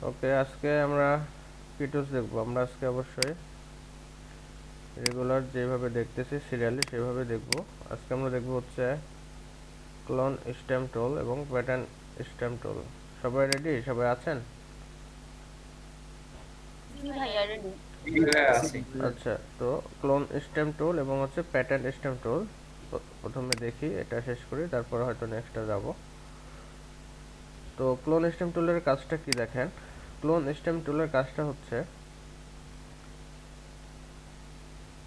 ওকে, আজকে আমরা কি টুলস দেখবো। আমরা আজকে অবশ্যই রেগুলার যেভাবে দেখতেছি সিরিয়ালি সেভাবে দেখবো। আজকে আমরা দেখবো হচ্ছে ক্লোন স্ট্যাম্প টুল এবং প্যাটার্ন স্ট্যাম্প টুল। সবাই রেডি? সবাই আছেন? জি ভাইয়া রেডি। আছি। আচ্ছা, তো ক্লোন স্ট্যাম্প টুল এবং হচ্ছে প্যাটার্ন স্ট্যাম্প টুল প্রথমে দেখি, এটা শেষ করি, তারপর হয়তো নেক্সটটা যাব। তো ক্লোন স্ট্যাম্প টুলের কাজটা কি দেখেন। ক্লোন স্ট্যাম্প টুলের কাজটা হচ্ছে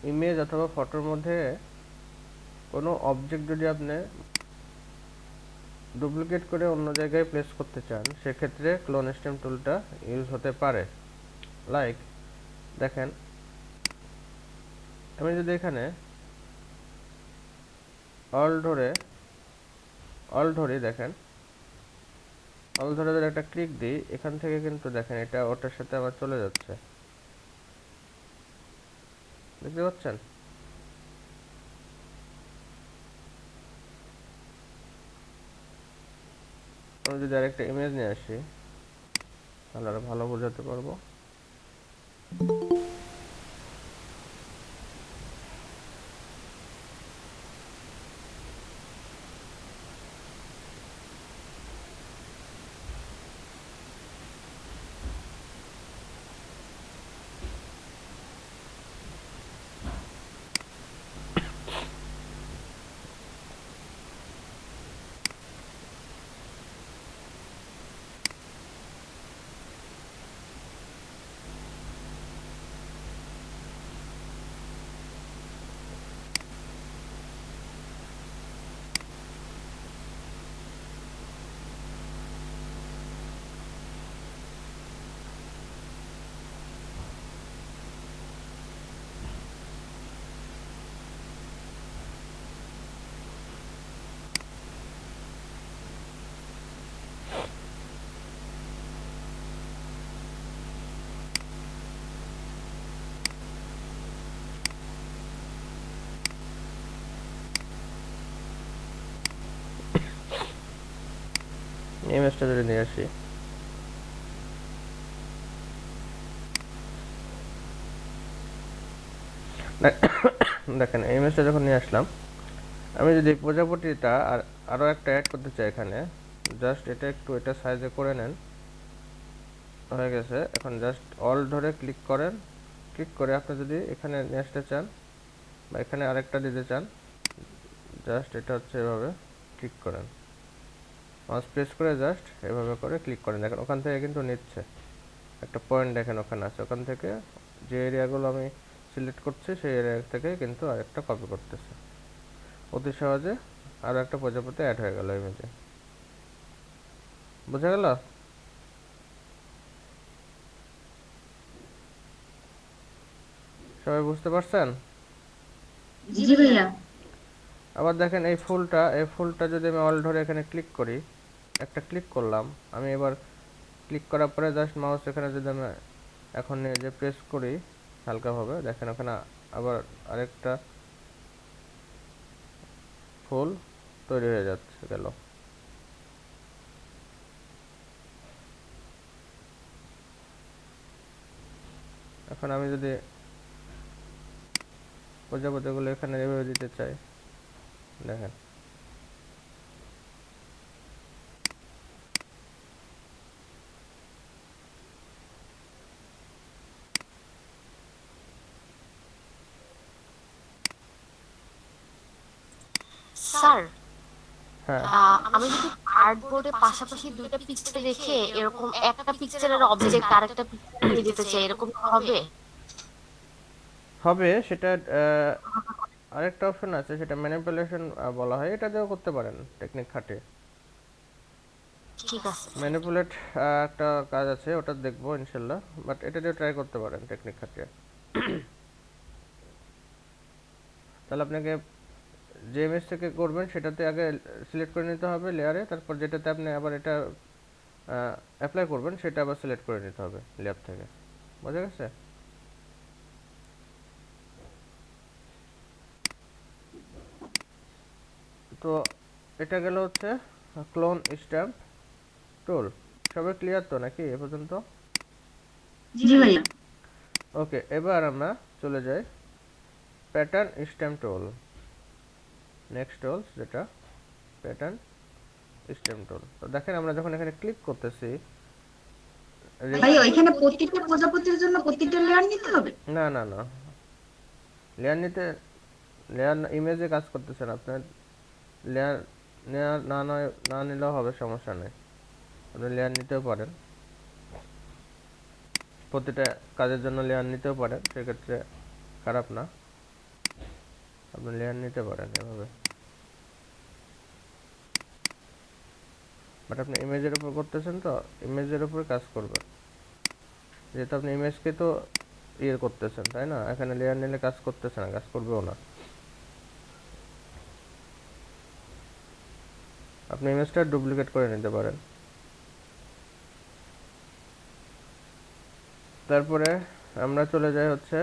ইমেজ অথবা ফটোর মধ্যে কোনো অবজেক্ট যদি আপনি ডুপ্লিকেট করে অন্য জায়গায় প্লেস করতে চান, সেক্ষেত্রে ক্লোন স্ট্যাম্প টুলটা ইউজ হতে পারে। লাইক দেখেন, আমি যদি এখানে অল ধরি, দেখেন অল ধরে যদি একটা ক্লিক দিই, এখান থেকে কিন্তু দেখেন এটা ওটার সাথে আবার চলে যাচ্ছে, দেখতে পাচ্ছেন? আমি যদি আরেকটা ইমেজ নিয়ে আসি তাহলে আরো ভালো বোঝাতে পারবো। ইমেজটা যদি নিয়ে আসি, দেখেন এই ইমেজটা যখন নিয়ে আসলাম, আমি যদি প্রজাপতিটা আর আরও একটা অ্যাড করতে চাই এখানে, জাস্ট এটা একটু এটা সাইজে করে নেন, হয়ে গেছে। এখন জাস্ট অল ধরে ক্লিক করেন, ক্লিক করে আপনি যদি এখানে নিয়ে আসতে চান বা এখানে আরেকটা দিতে চান, জাস্ট এটা হচ্ছে এভাবে ক্লিক করেন, মাউস প্রেস করে জাস্ট এভাবে করে ক্লিক করেন, দেখেন ওখান থেকে কিন্তু নিচ্ছে। একটা পয়েন্ট দেখেন ওখানে আছে, ওখান থেকে যে এরিয়াগুলো আমি সিলেক্ট করছি সেই এরিয়া থেকে কিন্তু আরেকটা কপি করতেছে। অতি সহজে আরও একটা প্রজাপতি অ্যাড হয়ে গেল ইমেজে। বোঝা গেল? সবাই বুঝতে পারছেন? জি ভাইয়া। আবার দেখেন এই ফুলটা যদি আমি অল ধরে এখানে ক্লিক করি, একটা ক্লিক করলাম, আমি এবার ক্লিক করার পরে জাস্ট মাউস এখানে যদি আমি এখন নিয়ে যে প্রেস করি হালকাভাবে, দেখেন ওখানে আবার আরেকটা ফুল তৈরি হয়ে যাচ্ছে গেল। এখন আমি যদি প্রজাপতিগুলো এখানে এভাবে দিতে চাই, দেখেন স্যার, হ্যাঁ আমি যদি আর্টবোর্ডে পাশাপাশি দুইটা পিকচার রেখে এরকম একটা পিকচারের অবজেক্ট আরেকটা পিকচারে নিয়ে যেতে চাই, এরকম কি হবে? হবে সেটা। আরেকটা অপশন আছে, সেটা ম্যানিপুলেশন বলা হয়, এটা দিয়েও করতে পারেন টেকনিক খাটিয়ে। ঠিক আছে। ম্যানিপুলেট একটা কাজ আছে, ওটা দেখবো ইনশাল্লাহ, বাট এটা দিয়ে ট্রাই করতে পারেন টেকনিক খাটিয়ে। তাহলে আপনাকে যে ইমেজ থেকে করবেন সেটাতে আগে সিলেক্ট করে নিতে হবে লেয়ারে, তারপর যেটাতে আপনি আবার এটা অ্যাপ্লাই করবেন সেটা আবার সিলেক্ট করে নিতে হবে লেয়ার থেকে। বোঝা গেছে? তো এটা গেল হচ্ছে ক্লোন স্ট্যাম্প টুল। সবাই ক্লিয়ার তো নাকি এ পর্যন্ত? জি ভাইয়া। ওকে, এবার আমরা চলে যাই প্যাটার্ন স্টেম টুল। নেক্সট টুল যেটা প্যাটার্ন স্টেম টুল। তো দেখেন আমরা যখন এখানে ক্লিক করতেছি, ভাইয়া ওইখানে প্রত্যেকটা প্রজাপতির জন্য প্রত্যেকটা লেয়ার নিতে হবে? না না না, লেয়ার নিতে, লেয়ার ইমেজে কাজ করতেছেন আপনার, লেয়ার লেয়ার না নিলেও হবে, সমস্যা নেই, আপনি লেয়ার নিতেও পারেন, প্রতিটা কাজের জন্য লেয়ার নিতেও পারেন, সেক্ষেত্রে খারাপ না, আপনি লেয়ার নিতে পারেন এভাবে। বাট আপনি ইমেজের উপর করতেছেন, তো ইমেজের উপর কাজ করবেন, যেহেতু আপনি ইমেজকে তো ইয়ে করতেছেন, তাই না? এখানে লেয়ার নিলে কাজ করতেছে না, কাজ করবেও না। আপনি ইমেজটা ডুপ্লিকেট করে নিতে পারেন। তারপরে আমরা চলে যাই হচ্ছে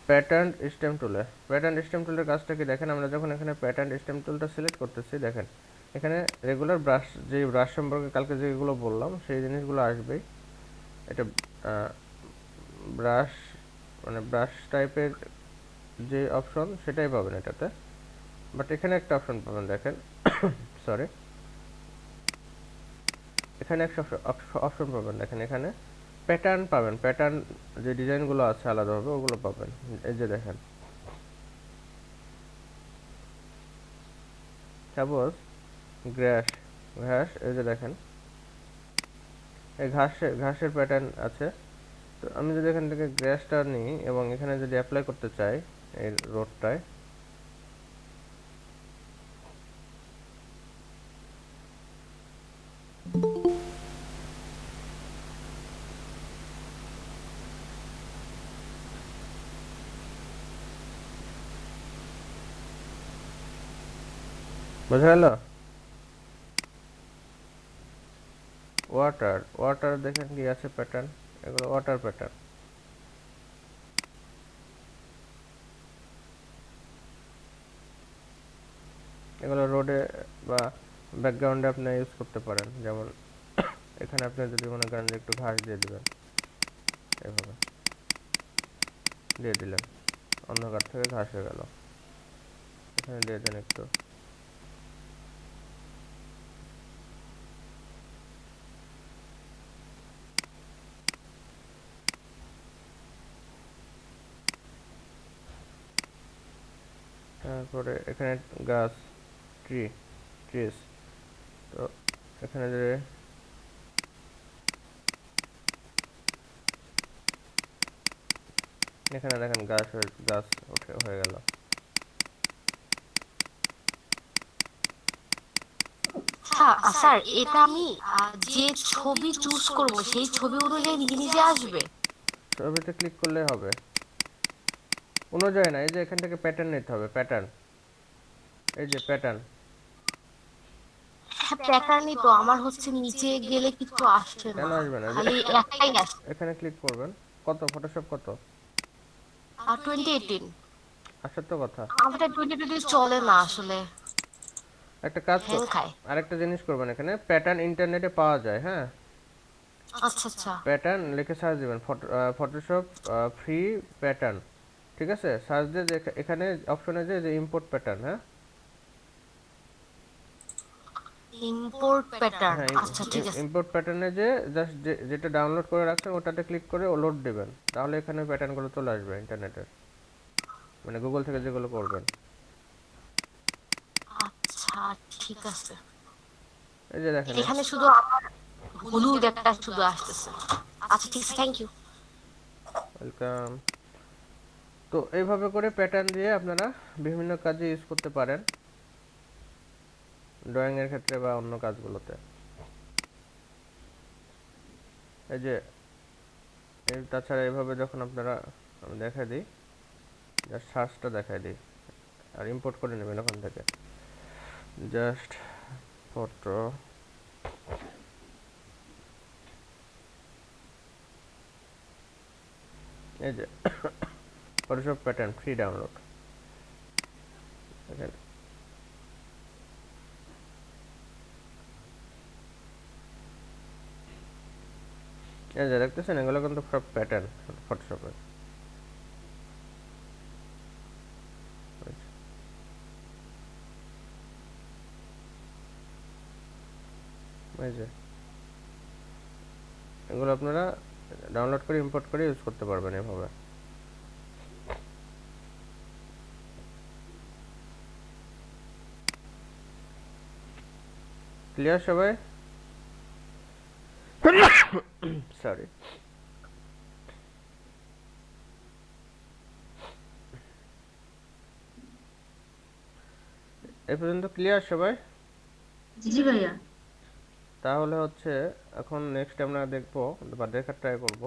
প্যাটার্ন স্টেম টুলে। প্যাটার্ন স্টেম টুলের কাজটা কি দেখেন, আমরা যখন এখানে প্যাটার্ন স্টেম টুলটা সিলেক্ট করতেছি, দেখেন এখানে রেগুলার ব্রাশ, যে ব্রাশ সম্পর্কে কালকে যেগুলো বললাম সেই জিনিসগুলো আসবেই। এটা ব্রাশ, মানে ব্রাশ টাইপের যে অপশন সেটাই পাবেন এটাতে। বাট এখানে একটা অপশন পাবেন, দেখেন সরি, এখানে একটা অপশন পাবেন, দেখেন এখানে প্যাটার্ন পাবেন, প্যাটার্ন যে ডিজাইনগুলো আছে আলাদাভাবে ওগুলো পাবেন। এই যে দেখেন, সাপোজ গ্রাস, ঘাস, এই যে দেখেন এই ঘাসের প্যাটার্ন আছে। তো আমি যদি এখান থেকে গ্রাসটা নিই এবং এখানে যদি অ্যাপ্লাই করতে চাই এই রোডটায়, বোঝা গেল? ওয়াটার, ওয়াটার দেখেন কি আছে প্যাটার্ন, এগুলো ওয়াটার প্যাটার্ন। এগুলো রোডে বা ব্যাকগ্রাউন্ডে আপনি ইউজ করতে পারেন, যেমন এখানে আপনি যদি মনে করেন যে একটু ঘাস দিয়ে দিবেন, এভাবে দিয়ে দিলেন, অন্ধকার থেকে ঘাস হয়ে গেল, এখানে দিয়ে দেন একটু, তারপরে এখানে গাছ, ট্রি, ট্রিস, তো এখানে যে এখানে দেখেন গাছ ওঠে হয়ে গেল। স্যার এটা আমি যে ছবি চুজ করব সেই ছবি অনুযায়ী নিজে নিজে আসবে? ছবিতে ক্লিক করলে হবে, অনুযায়ী না, এই যে এখান থেকে প্যাটার্ন নিতে হবে, প্যাটার্ন, এই যে প্যাটার্ন। হ্যাঁ প্যাটার্নই তো আমার হচ্ছে, নিচে গেলে কিছু আসছে কেন না, আসবে না? যে খালি একটাই আসছে। এখানে ক্লিক করবেন, কত ফটোশপ কত, 2018। আসার তো কথা। আমাদের 2020 চলে না আসলে, একটা কাজ কর, হ্যাং খায়। আরেকটা জিনিস করবেন, এখানে প্যাটার্ন ইন্টারনেটে পাওয়া যায়, হ্যাঁ, আচ্ছা আচ্ছা। প্যাটার্ন লিখে সার্চ দিবেন, ফটোশপ ফ্রি প্যাটার্ন, ঠিক আছে, সার্চ দিয়ে এখানে অপশনে যে ইম্পোর্ট প্যাটার্ন, হ্যাঁ, ইম্পোর্ট প্যাটার্ন, হ্যাঁ আচ্ছা ঠিক আছে। ইম্পোর্ট প্যাটার্নে যে জাস্ট যেটা ডাউনলোড করে রাখছেন ওটাতে ক্লিক করে ও লোড দেবেন, তাহলে এখানে প্যাটার্নগুলো চলে আসবে ইন্টারনেটের, মানে গুগল থেকে যেগুলো করবেন। আচ্ছা ঠিক আছে। এই যে দেখেন, এখানে শুধু আমার হলুদ একটা শুধু আসতেছে। আচ্ছা ঠিক আছে, থ্যাংক ইউ। ওয়েলকাম। তো এইভাবে করে প্যাটার্ন দিয়ে আপনারা বিভিন্ন কাজে ইউজ করতে পারেন, ড্রয়িং এর ক্ষেত্রে বা অন্য কাজগুলোতে। এই যে তাছাড়া এইভাবে যখন আপনারা, আমি দেখাই দিই, জাস্ট সার্চটা দেখাই দিই, আর ইম্পোর্ট করে নেবেন ওখান থেকে, জাস্ট ফটো, এই যে ফটোশপ প্যাটার্ন ফ্রি ডাউনলোড, দেখেন এই যে দেখতেছেন এগুলো কিন্তু সব প্যাটার্ন ফটোশপের। এই যে এগুলো আপনারা ডাউনলোড করে ইম্পোর্ট করে ইউজ করতে পারবেন এভাবে। ক্লিয়ার সবাই? সরি। এই পর্যন্ত ক্লিয়ার সবাই? জি ভাইয়া। তাহলে হচ্ছে এখন নেক্সট আমরা দেখব বা দেখার ট্রাই করব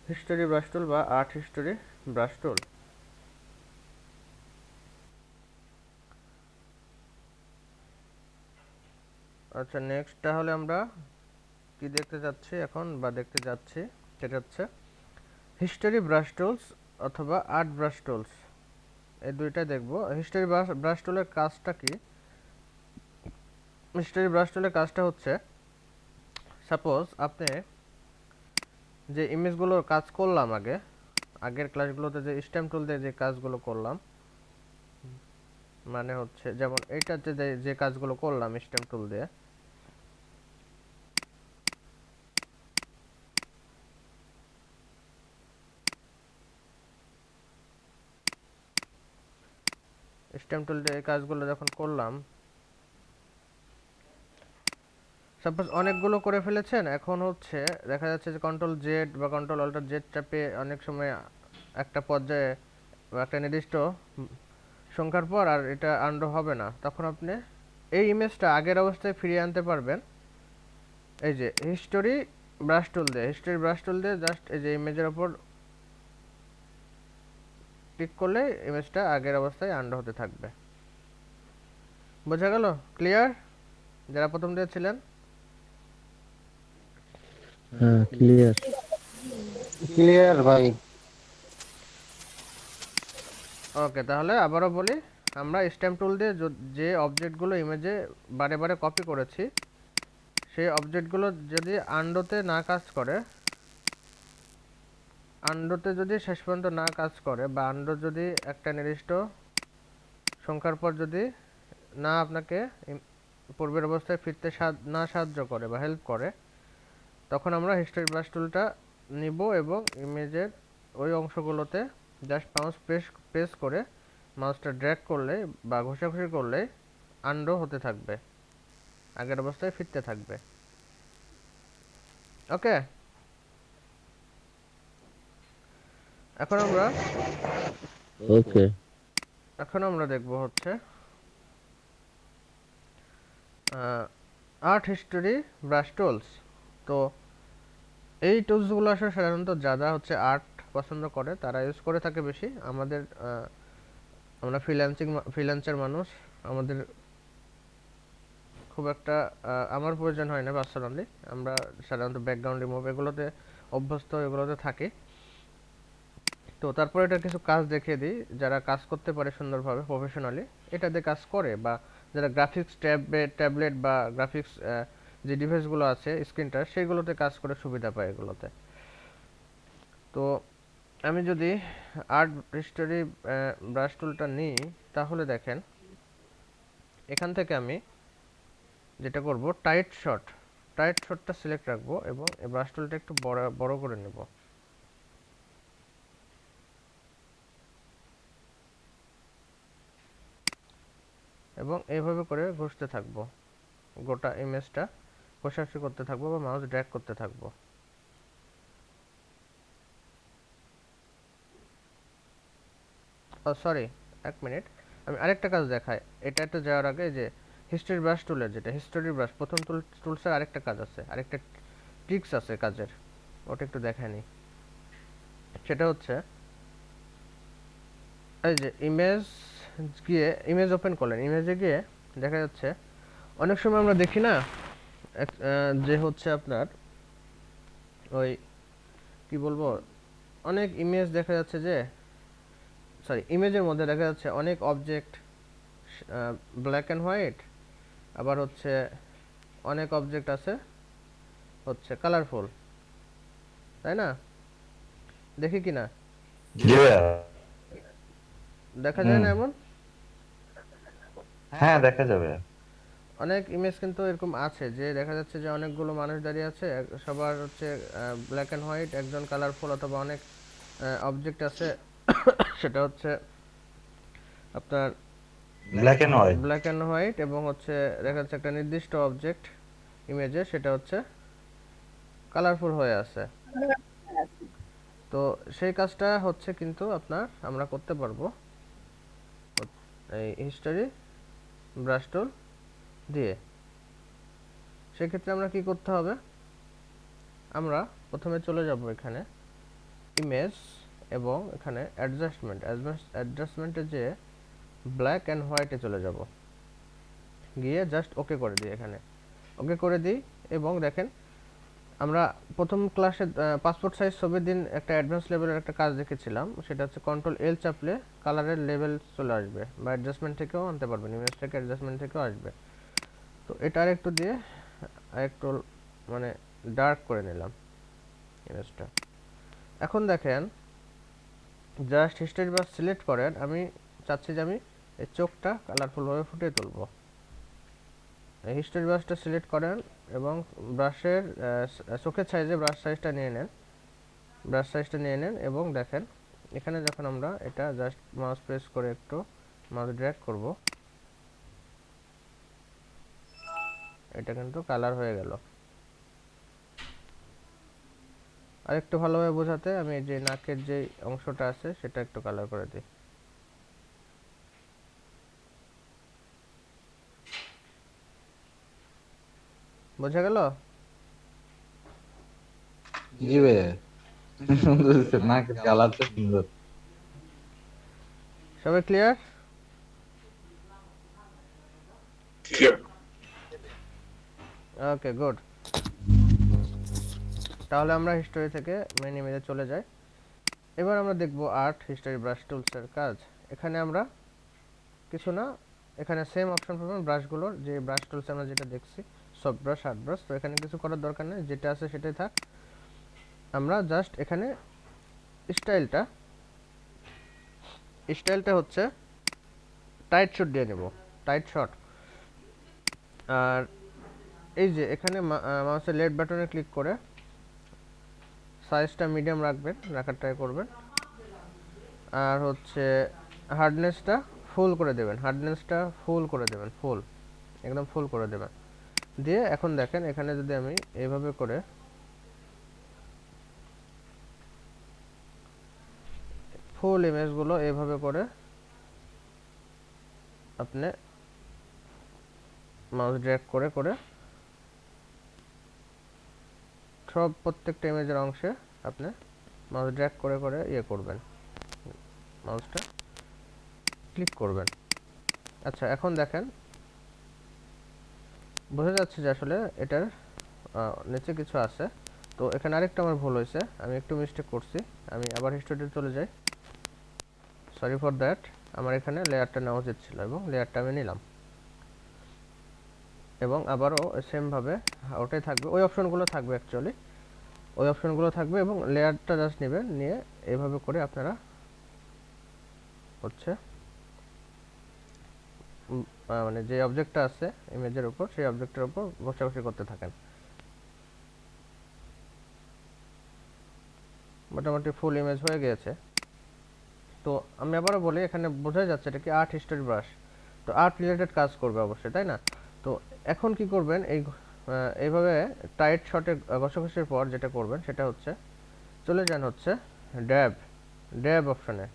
হিস্টোরি ব্রাশ টুল বা আর্ট হিস্টোরি ব্রাশ টুল। আচ্ছা, নেক্সট তাহলে আমরা কি দেখতে যাচ্ছি এখন বা দেখতে যাচ্ছি সেটা হচ্ছে হিস্টোরি ব্রাশ টুলস অথবা আর্ট ব্রাশ টুলস, এই দুইটা দেখব। হিস্টোরি ব্রাশ টুলের কাজটা কি? হিস্টোরি ব্রাশ টুলের কাজটা হচ্ছে, সাপোজ আপনি যে ইমেজগুলোর কাজ করলাম আগের ক্লাসগুলোতে যে স্ট্যাম্প টুল দিয়ে যে কাজগুলো করলাম, মানে হচ্ছে যেমন এইটাতে যে কাজগুলো করলাম স্ট্যাম্প টুল দিয়ে, স্ট্যাম্প টুল দিয়ে এই কাজগুলো যখন করলাম, সাপোজ অনেকগুলো করে ফেলেছেন, এখন হচ্ছে দেখা যাচ্ছে যে কন্ট্রোল জেড বা কন্ট্রোল অল্টার জেড চাপে অনেক সময় একটা পর্যায়ে বা একটা নির্দিষ্ট সংখ্যার পর আর এটা আন্ডু হবে না, তখন আপনি এই ইমেজটা আগের অবস্থায় ফিরিয়ে আনতে পারবেন এই যে হিস্টোরি ব্রাশ টুল দিয়ে। হিস্টোরি ব্রাশ টুল দিয়ে জাস্ট এই যে ইমেজের উপর ক্লিক করলে ইমেজটা আগের অবস্থায় আন্ডু হতে থাকবে। বোঝা গেল? ক্লিয়ার যারা প্রথম দিয়েছিলেন? হ্যাঁ ক্লিয়ার। ক্লিয়ার ভাই। ওকে, তাহলে আবারও বলি, আমরা স্ট্যাম্প টুল দিয়ে যে অবজেক্টগুলো ইমেজে বারে বারে কপি করেছি, সেই অবজেক্টগুলো যদি আন্ডোতে না কাজ করে, আন্ডোতে যদি শেষ পর্যন্ত না কাজ করে বা আন্ডো যদি একটা নির্দিষ্ট সংখ্যার পর যদি না আপনাকে পূর্বের অবস্থায় ফিরতে না সাহায্য করে বা হেল্প করে, তখন আমরা হিস্টোরি ব্রাশ টুলটা নিব এবং ইমেজের ওই অংশগুলোতে জাস্ট মাউস প্রেস করে মাউসটা ড্র্যাগ করলে বা ঘষাঘষি করলে আন্ডো হতে থাকবে, আগের অবস্থায় ফিরতে থাকবে। ওকে, এখন ওকে। আমরা দেখব হচ্ছে আর্ট হিস্টোরি ব্রাশ টুলস। তো এই টুলসগুলো আসলে সাধারণত যারা হচ্ছে আর্ট পছন্দ করে তারা ইউজ করে থাকে বেশি। আমরা ফ্রিল্যান্সার মানুষ, আমাদের খুব একটা আমার প্রয়োজন হয় না পার্সোনালি। আমরা সাধারণত ব্যাকগ্রাউন্ড রিমুভ এগুলোতে অভ্যস্ত, এগুলোতে থাকি। তো তারপরে এটার কিছু কাজ দেখিয়ে দিই, যারা কাজ করতে পারে সুন্দরভাবে প্রফেশনালি এটা দিয়ে কাজ করে, বা যারা গ্রাফিক্স ট্যাবলেট বা গ্রাফিক্স যে ডিভাইসগুলো আছে স্ক্রিনটা সেগুলোতে কাজ করে সুবিধা পায় এগুলোতে। তো আমি যদি আর্ট হিস্টোরি ব্রাশ টুলটা নিই, তাহলে দেখেন এখান থেকে আমি যেটা করব টাইট শটটা সিলেক্ট রাখবো এবং এই ব্রাশ টুলটা একটু বড় করে নেব। এবং এইভাবে করে ঘষতে থাকবো, গোটা ইমেজটা ঘষাঘষি করতে থাকবো বা মাউস ড্র্যাগ করতে থাকবো। সরি, এক মিনিট, আমি আরেকটা কাজ দেখাই। এটা একটু যাওয়ার আগে যে হিস্টোরি ব্রাশ টুলের যেটা হিস্টোরি ব্রাশ প্রথম টুলসের আরেকটা কাজ আছে, আরেকটা ট্রিক্স আছে কাজের, ওটা একটু দেখাই নি। সেটা হচ্ছে এই যে ইমেজ ওপেন করলেন, ইমেজে গিয়ে দেখা যাচ্ছে অনেক সময় আমরা দেখি না যে হচ্ছে আপনার ওই কি বলবো, অনেক ইমেজ দেখা যাচ্ছে যে ইমেজের মধ্যে দেখা যাচ্ছে অনেক অবজেক্ট ব্ল্যাক অ্যান্ড হোয়াইট, আবার হচ্ছে অনেক অবজেক্ট আছে হচ্ছে কালারফুল। তাই না? দেখি কিনা, জি ভাইয়া। দেখা যায় না এমন? হ্যাঁ দেখা যাবে। অনেক ইমেজ কিন্তু এরকম আছে যে দেখা যাচ্ছে যে অনেকগুলো মানুষ দাঁড়িয়ে আছে, সবার হচ্ছে ব্ল্যাক অ্যান্ড হোয়াইট, একজন কালারফুল, অথবা অনেক অবজেক্ট আছে সেটা হচ্ছে আপনার black and white. Black and white, এবং হচ্ছে দেখা যাচ্ছে একটা নির্দিষ্ট অবজেক্ট ইমেজে সেটা হচ্ছে কালারফুল হয়ে আছে। তো সেই কাজটা হচ্ছে কিন্তু আমরা করতে পারবো এই হিস্টোরি ব্রাশ টুল দিয়ে। সেক্ষেত্রে আমরা কি করতে হবে, আমরা প্রথমে চলে যাব এখানে ইমেজ, এবং এখানে অ্যাডজাস্টমেন্টে যে ব্ল্যাক অ্যান্ড হোয়াইটে চলে যাব, গিয়ে জাস্ট ওকে করে দিই, এখানে ওকে করে দিই। এবং দেখেন আমরা প্রথম ক্লাসে পাসপোর্ট সাইজ ছবির দিন একটা অ্যাডভান্স লেভেলের একটা কাজ দেখেছিলাম, সেটা হচ্ছে কন্ট্রোল এল চাপলে কালারের লেভেল চলে আসবে, বা অ্যাডজাস্টমেন্ট থেকেও আনতে পারবেন, ইমেজ থেকে অ্যাডজাস্টমেন্ট থেকেও আসবে। তো এটা আরেকটু দিয়ে আরেকটু মানে ডার্ক করে নিলাম ইমেজটা। এখন দেখেন জাস্ট হিস্টোরি ব্রাশ সিলেক্ট করেন, আমি চাচ্ছি যে আমি এই চোখটা কালারফুলভাবে ফুটিয়ে তুলবো। হিস্টোরি ব্রাশটা সিলেক্ট করেন এবং ব্রাশের চোখের সাইজে ব্রাশ সাইজটা নিয়ে নেন, এবং দেখেন এখানে যখন আমরা এটা জাস্ট মাউস প্রেস করে একটু মাউস ড্র্যাগ করব, এটা কিন্তু কালার হয়ে গেল। আর একটু ভালোভাবে বোঝাতে আমি যে নাকের যে অংশটা আছে সেটা একটু কালার করে দিই। বোঝা গেল? জি ভাইয়া, সুন্দর হয়েছে, না কালারটা সুন্দর। সবাই ক্লিয়ার? ওকে, গুড। তাহলে আমরা হিস্টোরি থেকে মেন ইমেজে চলে যাই। এবার আমরা দেখব আর্ট হিস্টোরি ব্রাশ টুলসের কাজ। এখানে আমরা কিছু না, এখানে সেম অপশন পাবেন ব্রাশগুলোর, যে ব্রাশ টুলস আমরা যেটা দেখছি সফট ব্রাশ, হার্ড ব্রাশ। তো এখানে কিছু করার দরকার নেই, যেটা আছে সেটাই থাক। আমরা জাস্ট এখানে স্টাইলটা হচ্ছে টাইট শট দিয়ে নেব, টাইট শট। আর এই যে এখানে মাউসের লেফট বাটনে ক্লিক করে সাইজটা মিডিয়াম রাখবেন, রাখার ট্রাই করবেন। আর হচ্ছে হার্ডনেসটা ফুল করে দেবেন, ফুল, একদম ফুল করে দেবেন। দিয়ে এখন দেখেন এখানে যদি আমি এইভাবে করে ফুল ইমেজগুলো এইভাবে করে আপনি মাউস ড্র্যাগ করে করে সব প্রত্যেকটা ইমেজের অংশে আপনি মাউস ড্র্যাগ করে করে ইয়ে করবেন, মাউসটা ক্লিক করবেন। আচ্ছা, এখন দেখেন বোঝা যাচ্ছে যে আসলে এটার নিচে কিছু আছে। তো এখানে আরেকটা আমার ভুল হয়েছে, আমি একটু মিস্টেক করছি। আমি আবার হিস্টোরিতে চলে যাই, সরি ফর দ্যাট। আমার এখানে লেয়ারটা নেওয়া উচিত ছিল, এবং লেয়ারটা আমি নিলাম, এবং আবারও সেমভাবে ওটাই থাকবে, ওই অপশনগুলো থাকবে, অ্যাকচুয়ালি ওই অপশনগুলো থাকবে, এবং লেয়ারটা জাস্ট নেবেন, নিয়ে এইভাবে করে আপনারা হচ্ছে মানে যে অবজেক্টটা আছে ইমেজের উপর, সেই অবজেক্টের উপর ঘষাঘষি করতে থাকেন। মোটামুটি ফুল ইমেজ হয়ে গিয়েছে। তো আমি আবারও বলি, এখানে বোঝা যাচ্ছে এটা কি আর্ট হিস্টোরি ব্রাশ, তো আর্ট রিলেটেড কাজ করবে অবশ্যই, তাই না? তো এখন কি করবেন, এইভাবে টাইট শটে ঘষাঘষির পর যেটা করবেন সেটা হচ্ছে চলে যান হচ্ছে ড্যাব ড্যাব অপশনে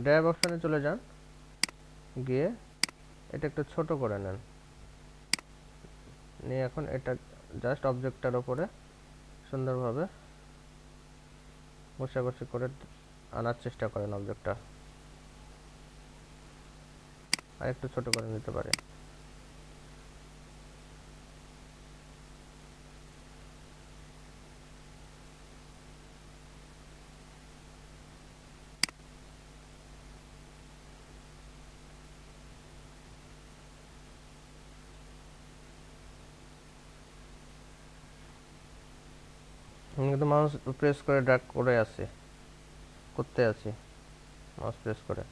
ড্যাব অপশনে চলে যান, গিয়ে এটা একটু ছোট করে নেন, নিয়ে এখন এটা জাস্ট অবজেক্টটার উপরে সুন্দরভাবে ঘষাঘষি করে আনার চেষ্টা করেন অবজেক্টটা, আর একটু ছোট করে নিতে পারে। আমি কিন্তু মাউস প্রেস করে ড্র্যাগ করে আছি, করতে আছি মাউস প্রেস করে।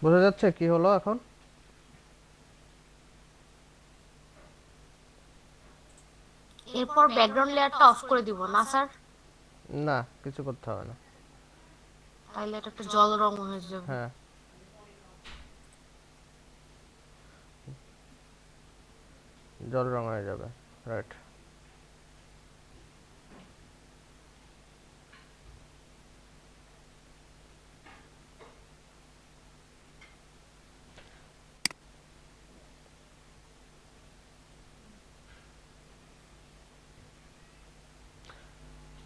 বোঝা যাচ্ছে কি হলো এখন? এরপর ব্যাকগ্রাউন্ড লেয়ারটা অফ করে দিব না স্যার? না, কিছু করতে হবে না। তাইলে এটা একটা জল রং হয়ে যাবে। হ্যাঁ, জল রং হয়ে যাবে, রাইট।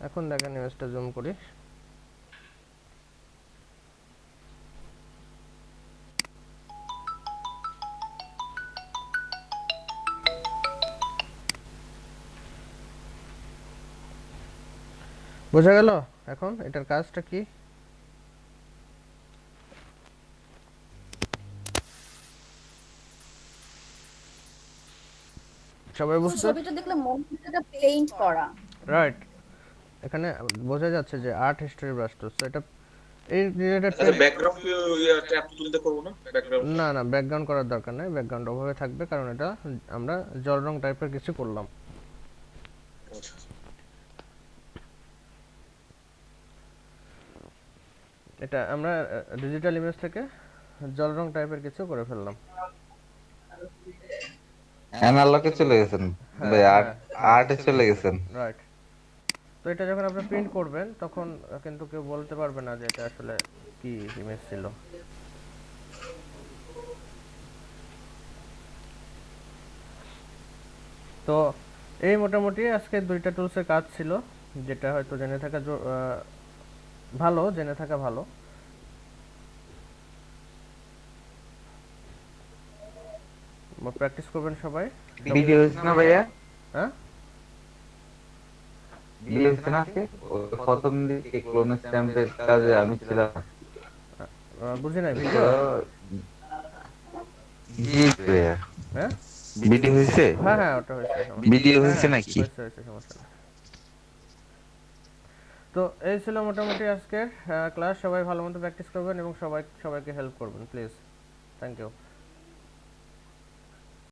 এখন দেখেন ইমেজটা জুম করি। বোঝা গেল এখন এটার কাজটা কি? সবাই বুঝছে? ছবিটা দেখলে মনে হচ্ছে এটা পেইন্ট করা। রাইট, এখানে বোঝা যাচ্ছে যে আর্ট হিস্টরি ব্রাশ টুলস। এটা এই রিলেটেড আচ্ছা ব্যাকগ্রাউন্ড কি ট্যাপ তুলতে করব না ব্যাকগ্রাউন্ড? না না, ব্যাকগ্রাউন্ড করার দরকার নাই, ব্যাকগ্রাউন্ড ওভাবে থাকবে কারণ এটা আমরা জল রং টাইপের কিছু করলাম। এটা আমরা ডিজিটাল ইমেজ থেকে জল রং টাইপের কিছু করে ফেললাম। অ্যানালগে চলে গেছেন ভাই, হ্যাঁ, আর্টে চলে গেছেন। রাইট। তো এটা যখন আপনি প্রিন্ট করবেন তখন কিন্তু কেউ বলতে পারবে না যে এটা আসলে কি ইমেজ ছিল। তো এই মোটামুটি আজকে দুইটা টুলসের কাজ ছিল, যেটা হয়তো জেনে থাকা ভালো, জেনে থাকা ভালো। প্র্যাকটিস করবেন সবাই। ভিডিও হচ্ছে না ভাইয়া? হ্যাঁ, ভিডিও হচ্ছে না আজকে? প্রথম দিকে ক্লোন স্ট্যাম্পের কাজে আমি ছিলাম। বুঝি নাই ভিডিও। জি ভাইয়া, হ্যাঁ ভিডিও হয়েছে? হ্যাঁ হ্যাঁ, ওটা হয়েছে, ভিডিও হয়েছে নাকি? হয়েছে, সমস্যা নেই। তো এই ছিল মোটামুটি আজকের ক্লাস। সবাই ভালো মতো প্র্যাকটিস করবেন এবং সবাইকে হেল্প করবেন প্লিজ। Thank you.